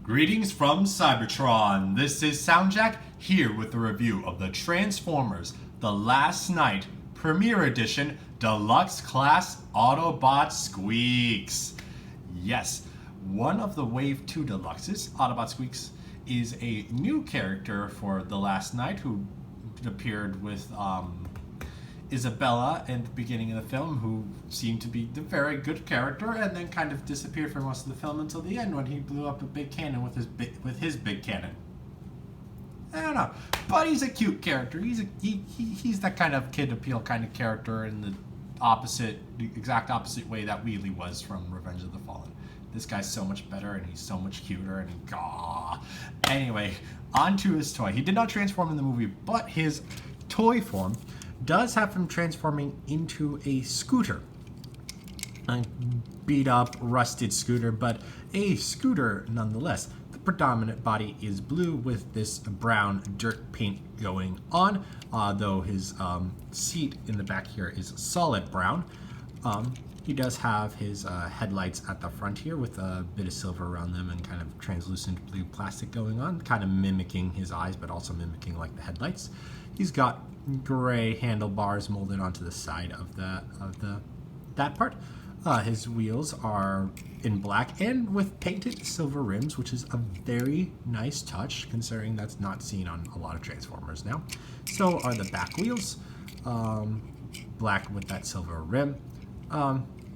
Greetings from Cybertron. This is SoundJack here with a review of the Transformers The Last Night Premiere Edition Deluxe Class Autobot Sqweeks. Yes, one of the Wave 2 Deluxes, Autobot Sqweeks, is a new character for The Last Night who appeared with Isabella in the beginning of the film, who seemed to be a very good character, and then kind of disappeared for most of the film until the end when he blew up a big cannon with his big cannon. I don't know, but he's a cute character. He's that kind of kid appeal kind of character in the exact opposite way that Wheelie was from Revenge of the Fallen. This guy's so much better, and he's so much cuter, and Anyway, on to his toy. He did not transform in the movie, but his toy form does have him transforming into a scooter. A beat up, rusted scooter, but a scooter nonetheless. The predominant body is blue with this brown dirt paint going on, though his seat in the back here is solid brown. He does have his headlights at the front here with a bit of silver around them and kind of translucent blue plastic going on, kind of mimicking his eyes, but also mimicking like the headlights. He's got gray handlebars molded onto the side of that part. His wheels are in black and with painted silver rims, which is a very nice touch considering that's not seen on a lot of Transformers now. So are the back wheels, black with that silver rim.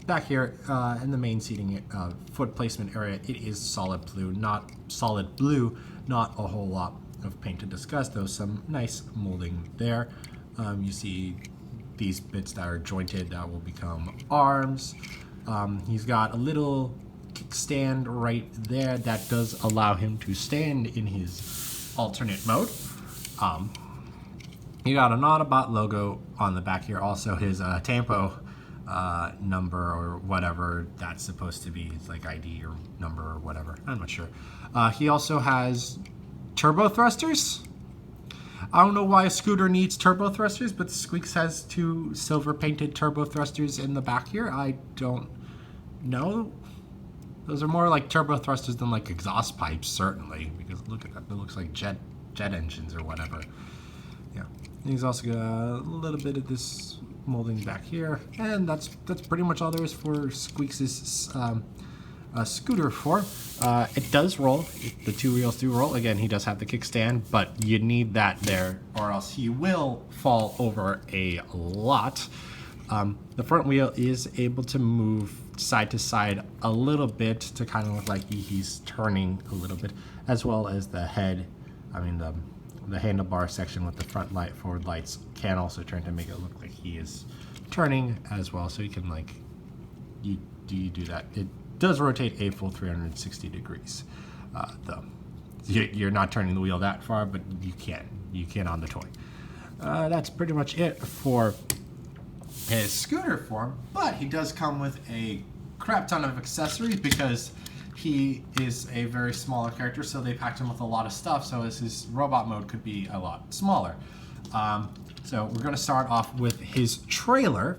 Back here in the main seating foot placement area, it is solid blue, not a whole lot of paint to discuss, though some nice molding there. You see these bits that are jointed that will become arms. He's got a little kickstand right there that does allow him to stand in his alternate mode. You got an Autobot logo on the back here, also his Tampo number or whatever that's supposed to be. It's like ID or number or whatever, I'm not sure. He also has turbo thrusters. I don't know why a scooter needs turbo thrusters, but Sqweeks has two silver painted turbo thrusters in the back here. I don't know. Those are more like turbo thrusters than like exhaust pipes, certainly, because look at that. It looks like jet engines or whatever. Yeah. And he's also got a little bit of this molding back here, and that's pretty much all there is for Sqweeks' scooter form. It does roll. The two wheels do roll. Again, he does have the kickstand, but you need that there or else he will fall over a lot. The front wheel is able to move side to side a little bit to kind of look like he's turning a little bit, as well as the head. The handlebar section with the front forward lights can also turn to make it look like he is turning as well. So you can you do that. It does rotate a full 360 degrees, though. You're not turning the wheel that far, but you can on the toy. That's pretty much it for his scooter form, but he does come with a crap ton of accessories because he is a very smaller character, so they packed him with a lot of stuff, so his robot mode could be a lot smaller. So we're going to start off with his trailer.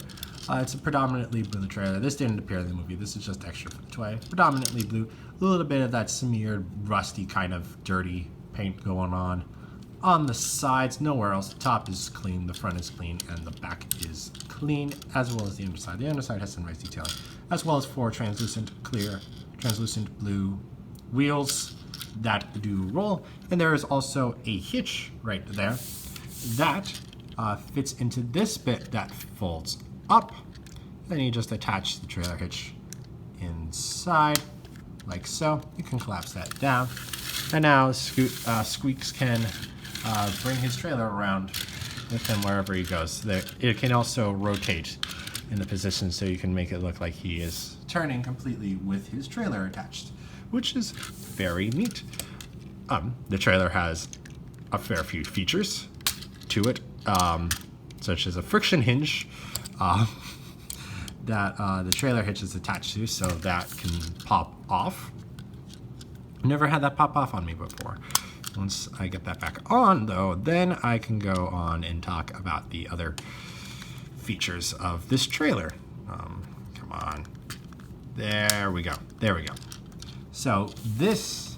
It's a predominantly blue trailer. This didn't appear in the movie. This is just extra for the toy. It's predominantly blue. A little bit of that smeared, rusty kind of dirty paint going on the sides. Nowhere else. The top is clean, the front is clean, and the back is clean, as well as the underside. The underside has some nice detailing, as well as four translucent blue wheels that do roll. And there is also a hitch right there that fits into this bit that folds up. Then you just attach the trailer hitch inside, like so. You can collapse that down. And now Sqweeks can bring his trailer around with him wherever he goes. It can also rotate in the position so you can make it look like he is turning completely with his trailer attached, which is very neat. The trailer has a fair few features to it, such as a friction hinge that the trailer hitch is attached to, so that can pop off. Never had that pop off on me before. Once I get that back on, though, then I can go on and talk about the other features of this trailer. Come on. There we go. So this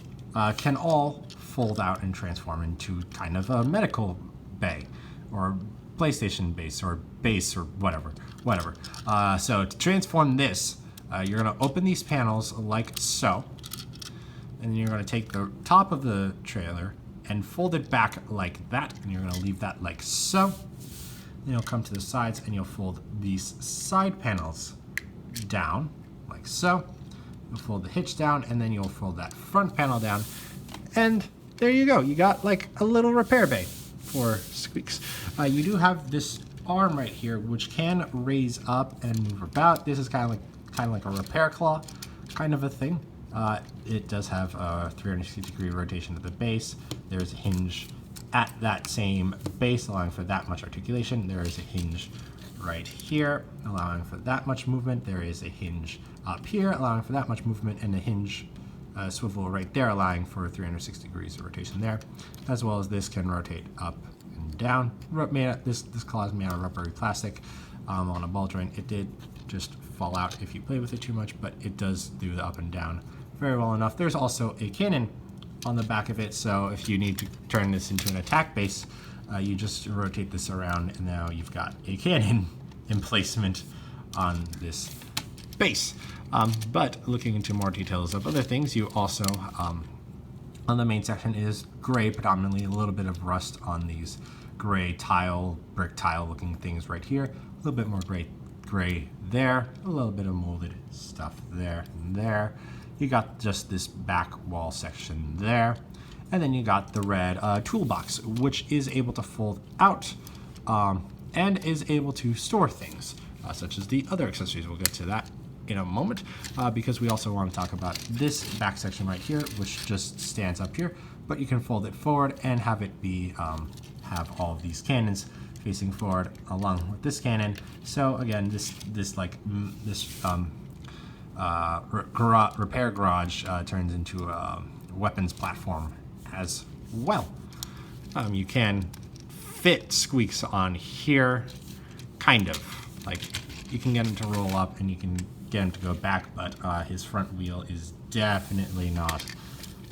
can all fold out and transform into kind of a medical bay or PlayStation base or whatever. So to transform this, you're going to open these panels like so, and you're going to take the top of the trailer and fold it back like that, and you're going to leave that like so. Then you'll come to the sides and you'll fold these side panels down like so. You'll fold the hitch down, and then you'll fold that front panel down, and there you go. You got like a little repair bay for Sqweeks. You do have this arm right here, which can raise up and move about. This is kind of like a repair claw kind of a thing. It does have a 360-degree rotation at the base. There's a hinge at that same base, allowing for that much articulation. There is a hinge right here, allowing for that much movement. There is a hinge up here, allowing for that much movement, and a hinge swivel right there, allowing for 360 degrees of rotation there, as well as this can rotate up and down. This claw is made out of rubbery plastic on a ball joint. It did just fall out if you play with it too much, but it does do the up and down very well enough. There's also a cannon on the back of it, so if you need to turn this into an attack base, you just rotate this around, and now you've got a cannon emplacement on this base. But looking into more details of other things, you also, on the main section is gray predominantly, a little bit of rust on these gray brick tile looking things right here, a little bit more gray there, a little bit of molded stuff there and there. You got just this back wall section there. And then you got the red toolbox, which is able to fold out and is able to store things, such as the other accessories. We'll get to that in a moment, because we also want to talk about this back section right here, which just stands up here, but you can fold it forward and have it be, have all of these cannons facing forward along with this cannon. So again, repair garage turns into a weapons platform as well. You can fit Sqweeks on here, kind of. Like, you can get him to roll up and you can get him to go back, but his front wheel is definitely not.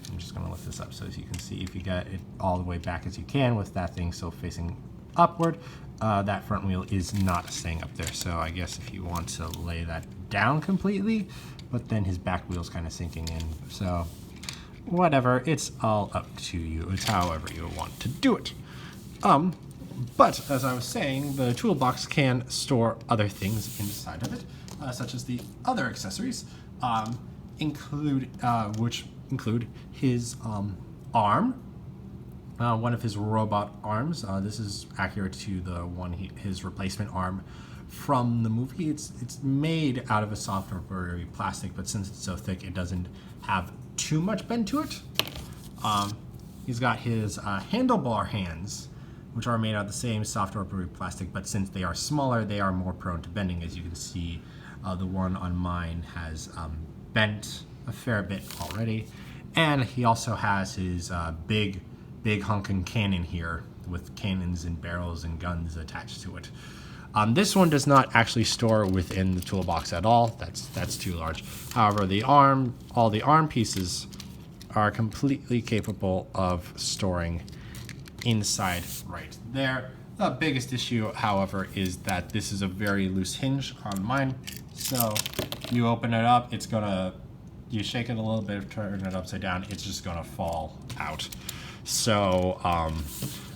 I'm just gonna lift this up so as you can see, if you get it all the way back as you can with that thing still facing upward, that front wheel is not staying up there. So I guess if you want to lay that down completely, but then his back wheel's kind of sinking in. So whatever, it's all up to you. It's however you want to do it. But as I was saying, the toolbox can store other things inside of it, such as the other accessories, which include his arm, one of his robot arms. This is accurate to the one his replacement arm from the movie. It's made out of a soft rubbery plastic, but since it's so thick, it doesn't have too much bend to it. He's got his handlebar hands, which are made out of the same soft rubbery plastic, but since they are smaller, they are more prone to bending. As you can see, the one on mine has bent a fair bit already. And he also has his big honking cannon here with cannons and barrels and guns attached to it. This one does not actually store within the toolbox at all. That's too large. However, all the arm pieces are completely capable of storing inside right there. The biggest issue, however, is that this is a very loose hinge on mine. So you open it up, you shake it a little bit, turn it upside down, it's just gonna fall out. So,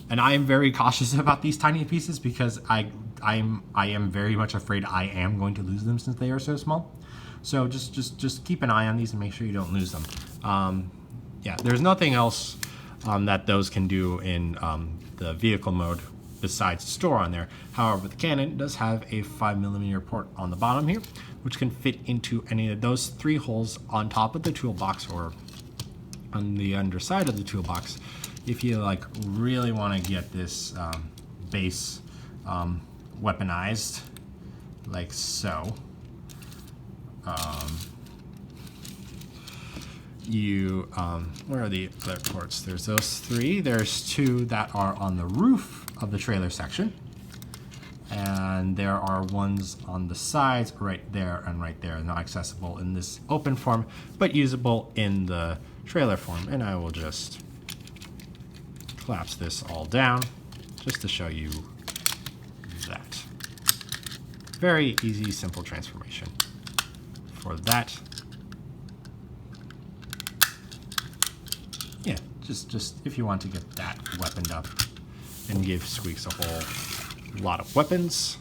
and I am very cautious about these tiny pieces because I am very much afraid I am going to lose them since they are so small. So just keep an eye on these and make sure you don't lose them. Yeah, there's nothing else that those can do in the vehicle mode besides store on there. However, the cannon does have a 5mm port on the bottom here, which can fit into any of those 3 holes on top of the toolbox or on the underside of the toolbox. If you really want to get this base weaponized, like so, where are the other ports? There's those 3. There's 2 that are on the roof of the trailer section. And there are ones on the sides right there and right there, not accessible in this open form, but usable in the trailer form. And I will just collapse this all down just to show you that. Very easy, simple transformation for that. Yeah, just if you want to get that weaponed up and give Sqweeks a whole lot of weapons.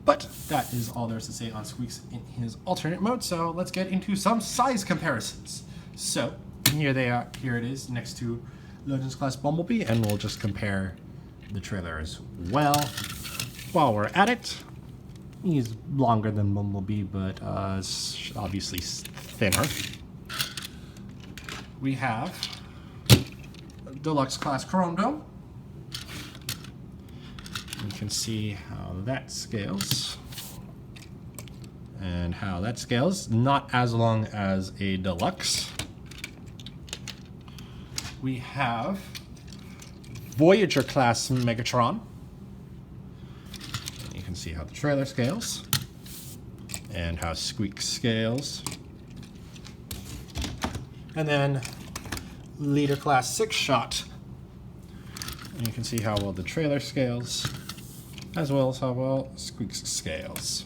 But that is all there's to say on Sqweeks in his alternate mode, so let's get into some size comparisons. So here they are, here it is next to Legends Class Bumblebee, and we'll just compare the trailer as well. While we're at it, he's longer than Bumblebee, but obviously thinner. We have Deluxe Class Chrome Dome. You can see how that scales and how that scales. Not as long as a Deluxe. We have Voyager Class Megatron. And you can see how the trailer scales and how Sqweeks scales. And then Leader Class 6-Shot. And you can see how well the trailer scales, as well as how well Sqweeks scales.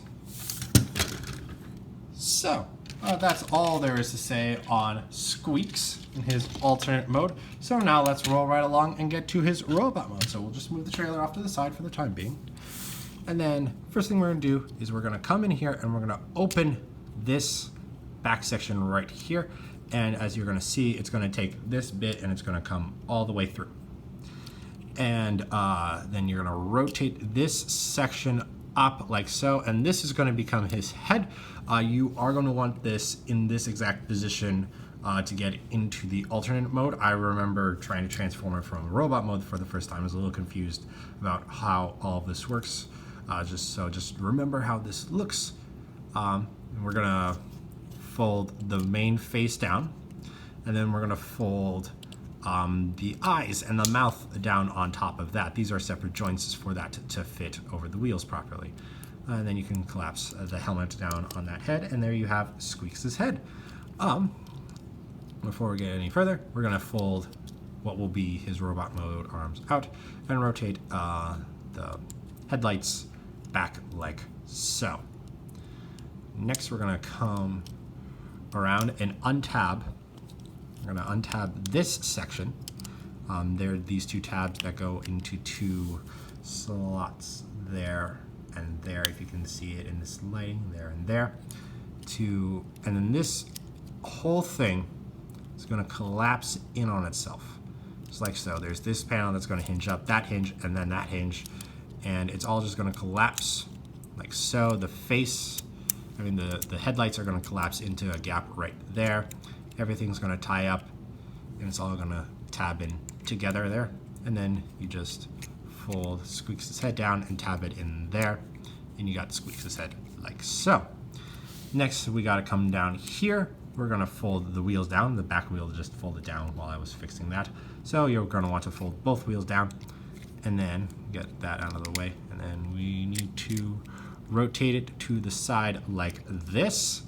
So, that's all there is to say on Sqweeks in his alternate mode. So now let's roll right along and get to his robot mode. So we'll just move the trailer off to the side for the time being. And then first thing we're going to do is we're going to come in here and we're going to open this back section right here. And as you're going to see, it's going to take this bit and it's going to come all the way through. And then you're going to rotate this section up like so, and this is going to become his head. You are going to want this in this exact position to get into the alternate mode. I remember trying to transform it from robot mode for the first time. I was a little confused about how all of this works. Just remember how this looks. We're going to fold the main face down, and then we're going to fold the eyes and the mouth down on top of that. These are separate joints for that to fit over the wheels properly. And then you can collapse the helmet down on that head, and there you have Sqweeks' head. Before we get any further, we're going to fold what will be his robot mode arms out and rotate the headlights back like so. Next, we're going to come around and untab. We're going to untab this section. There are these two tabs that go into two slots there and there, if you can see it in this lighting, there and there. And then this whole thing is going to collapse in on itself, just like so. There's this panel that's going to hinge up, that hinge, and then that hinge, and it's all just going to collapse like so. The face, the headlights are going to collapse into a gap right there. Everything's going to tie up, and it's all going to tab in together there. And then you just fold Sqweeks' head down and tab it in there, and you got Sqweeks' head like so. Next, we got to come down here. We're going to fold the wheels down. The back wheel just folded down while I was fixing that. So you're going to want to fold both wheels down, and then get that out of the way. And then we need to rotate it to the side like this.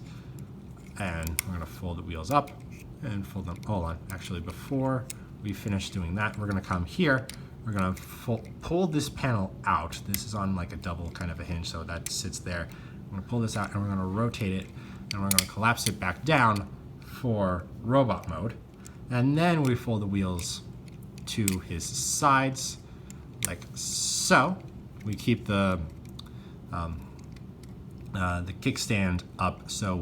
And we're going to fold the wheels up and fold them. Hold on. Actually, before we finish doing that, we're going to come here. We're going to pull this panel out. This is on like a double kind of a hinge, so that sits there. I'm going to pull this out, and we're going to rotate it, and we're going to collapse it back down for robot mode. And then we fold the wheels to his sides like so. We keep the kickstand up so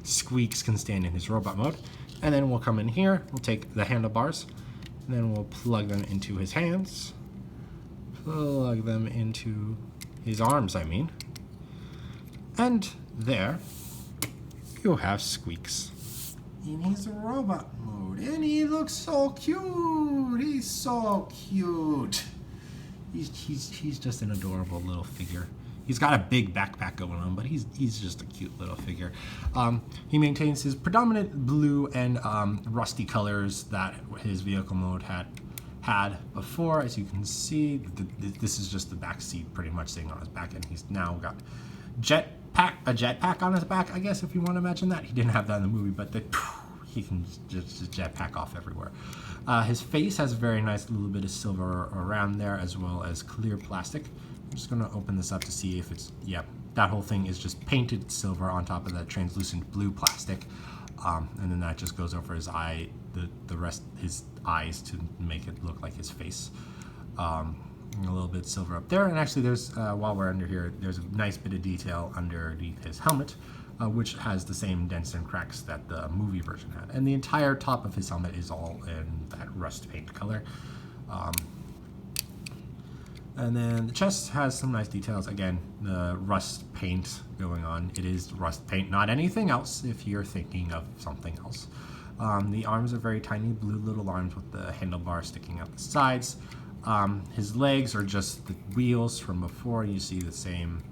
Sqweeks can stand in his robot mode. And then we'll come in here, we'll take the handlebars, and then we'll plug them into his hands, plug them into his arms, and there you have Sqweeks in his robot mode. And he looks so cute, he's so cute. He's just an adorable little figure. He's got a big backpack going on, but he's just a cute little figure. He maintains his predominant blue and rusty colors that his vehicle mode had had before. As you can see, this is just the back seat pretty much sitting on his back, and he's now got a jetpack on his back, I guess, if you want to imagine that. He didn't have that in the movie, but he can just jetpack off everywhere. His face has a very nice little bit of silver around there, as well as clear plastic. I'm just going to open this up to see if it's, yep, that whole thing is just painted silver on top of that translucent blue plastic. And then that just goes over his eye, the rest, his eyes, to make it look like his face. A little bit silver up there. And actually there's, while we're under here, there's a nice bit of detail underneath his helmet, which has the same dents and cracks that the movie version had. And the entire top of his helmet is all in that rust paint color. And then the chest has some nice details. Again, the rust paint going on. It is rust paint, not anything else if you're thinking of something else. The arms are very tiny blue little arms with the handlebar sticking out the sides. His legs are just the wheels from before. You see the same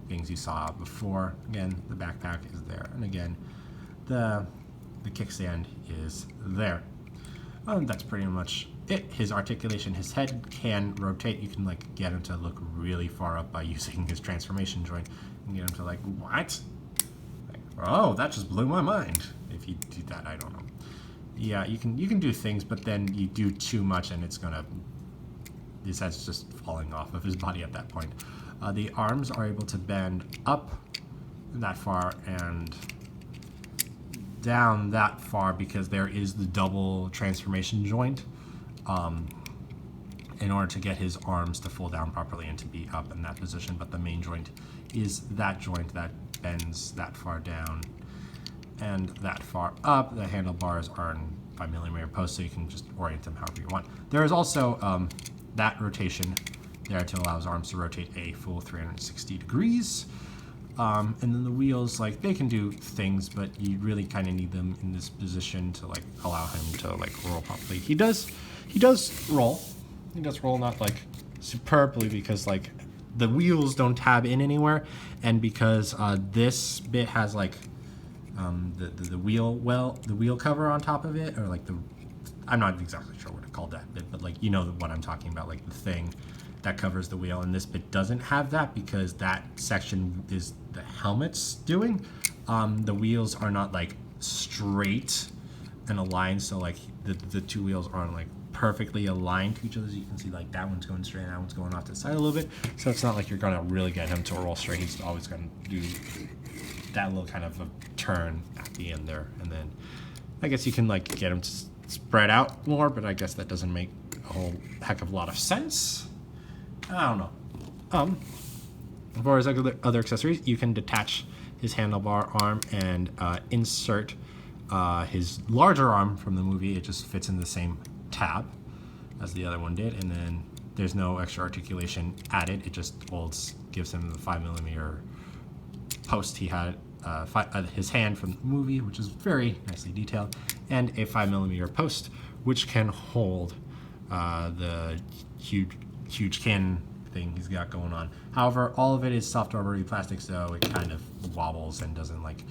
things you saw before. Again, the backpack is there. And again, the kickstand is there. That's pretty much it. His articulation, his head can rotate. You can like get him to look really far up by using his transformation joint and get him to like, what? Like, oh, that just blew my mind. If you do that, I don't know. Yeah, you can do things, but then you do too much and it's gonna, his head's just falling off of his body at that point. The arms are able to bend up that far and down that far because there is the double transformation joint in order to get his arms to fall down properly and to be up in that position. But the main joint is that joint that bends that far down and that far up. The handlebars are in 5mm posts, so you can just orient them however you want. There is also that rotation there to allow his arms to rotate a full 360 degrees. And then the wheels, like, they can do things, but you really kind of need them in this position to like allow him to like roll properly. He does roll. He does roll, not like superbly, because like the wheels don't tab in anywhere, and because this bit has like the wheel cover on top of it, or like I'm not exactly sure what to call that bit, but like, you know what I'm talking about, like the thing that covers the wheel, and this bit doesn't have that because that section is the helmet's doing. The wheels are not like straight and aligned, so like the two wheels aren't like perfectly aligned to each other. As you can see, like that one's going straight and that one's going off to the side a little bit, so it's not like you're gonna really get him to roll straight. He's always gonna do that little kind of a turn at the end there, and then I guess you can like get him to spread out more, but I guess that doesn't make a whole heck of a lot of sense. I don't know. As far as other accessories, you can detach his handlebar arm and insert his larger arm from the movie. It just fits in the same tab as the other one did, and then there's no extra articulation added. It just gives him the 5mm post he had, his hand from the movie, which is very nicely detailed, and a 5mm post, which can hold the huge cannon thing he's got going on. However, all of it is soft rubbery plastic, so it kind of wobbles and doesn't like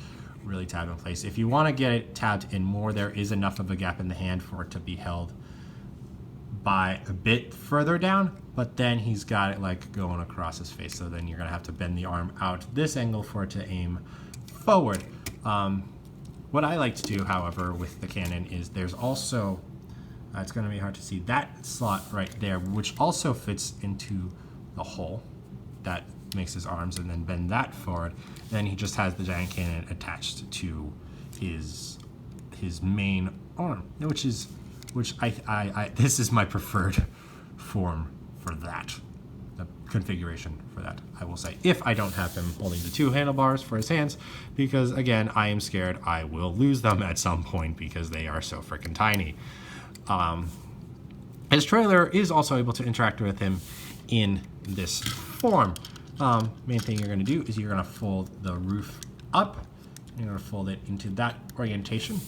really tab in place. If you want to get it tabbed in more, there is enough of a gap in the hand for it to be held by a bit further down, but then he's got it like going across his face, so then you're gonna have to bend the arm out this angle for it to aim forward. What I like to do, however, with the cannon is there's also it's going to be hard to see that slot right there, which also fits into the hole that makes his arms, and then bend that forward. Then he just has the giant cannon attached to his main arm, which I this is my preferred form for that, the configuration for that, I will say, if I don't have him holding the two handlebars for his hands, because again, I am scared I will lose them at some point because they are so freaking tiny. His trailer is also able to interact with him in this form. Main thing you're going to do is you're going to fold the roof up. You're going to fold it into that orientation,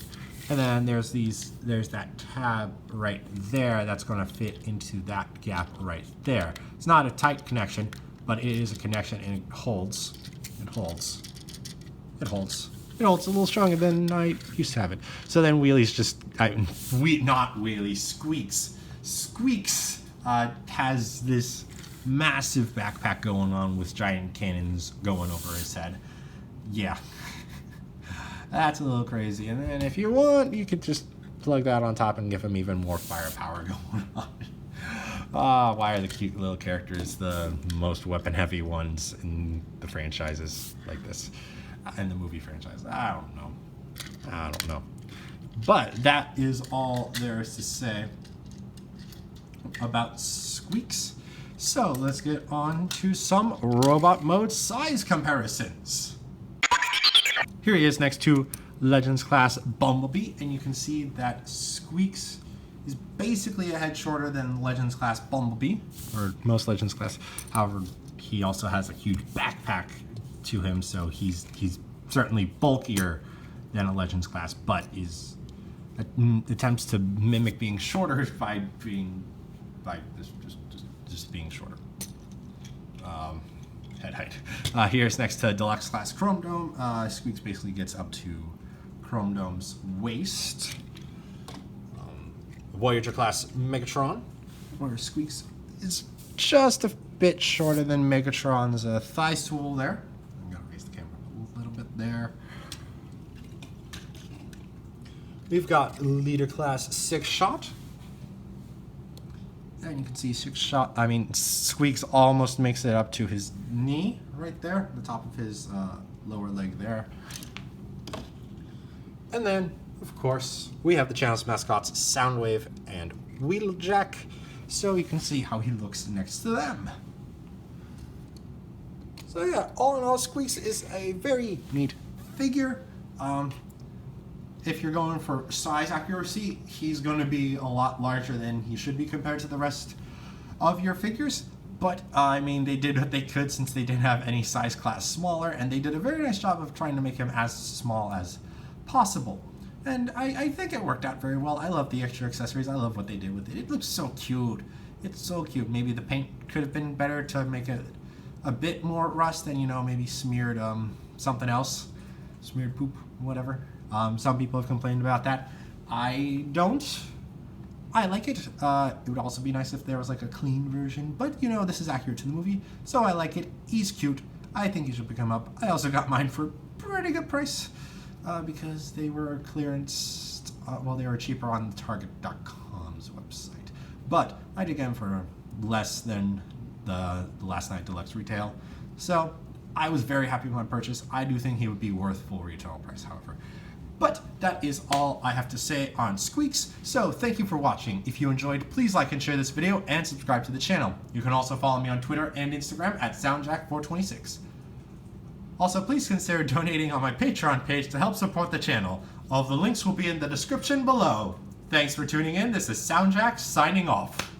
and then there's that tab right there that's going to fit into that gap right there. It's not a tight connection, but it is a connection, and it holds a little stronger than I used to have it. So then Sqweeks Sqweeks has this massive backpack going on with giant cannons going over his head. Yeah, that's a little crazy. And then if you want, you could just plug that on top and give him even more firepower going on. Why are the cute little characters the most weapon-heavy ones in the franchises like this? In the movie franchise? I don't know. But that is all there is to say about Sqweeks. So let's get on to some robot mode size comparisons. Here he is next to Legends Class Bumblebee, and you can see that Sqweeks is basically a head shorter than Legends Class Bumblebee, or most Legends Class. However, he also has a huge backpack to him, so he's certainly bulkier than a Legends Class, but attempts to mimic being shorter by just being shorter. Head height. Here's next to Deluxe Class Chrome Dome. Sqweeks basically gets up to Chrome Dome's waist. Voyager Class Megatron, where Sqweeks is just a bit shorter than Megatron's thigh stool there. I'm gonna raise the camera a little bit there. We've got Leader Class Six Shot. And you can see Sqweeks almost makes it up to his knee right there, the top of his lower leg there. And then, of course, we have the channel's mascots, Soundwave and Wheeljack, so you can see how he looks next to them. So yeah, all in all, Sqweeks is a very neat figure. If you're going for size accuracy, he's going to be a lot larger than he should be compared to the rest of your figures. But, I mean, they did what they could since they didn't have any size class smaller, and they did a very nice job of trying to make him as small as possible. And I think it worked out very well. I love the extra accessories. I love what they did with it. It looks so cute. It's so cute. Maybe the paint could have been better to make it a bit more rust and, you know, maybe smeared something else. Smeared poop, whatever. Some people have complained about that. I don't. I like it. It would also be nice if there was like a clean version, but you know, this is accurate to the movie, so I like it. He's cute. I think he should pick him up. I also got mine for a pretty good price because they were clearanced, they were cheaper on Target.com's website. But I did get them for less than the Last Night Deluxe retail. So I was very happy with my purchase. I do think he would be worth full retail price, however. But that is all I have to say on Sqweeks, so thank you for watching. If you enjoyed, please like and share this video and subscribe to the channel. You can also follow me on Twitter and Instagram at SoundJack426. Also, please consider donating on my Patreon page to help support the channel. All of the links will be in the description below. Thanks for tuning in. This is SoundJack's signing off.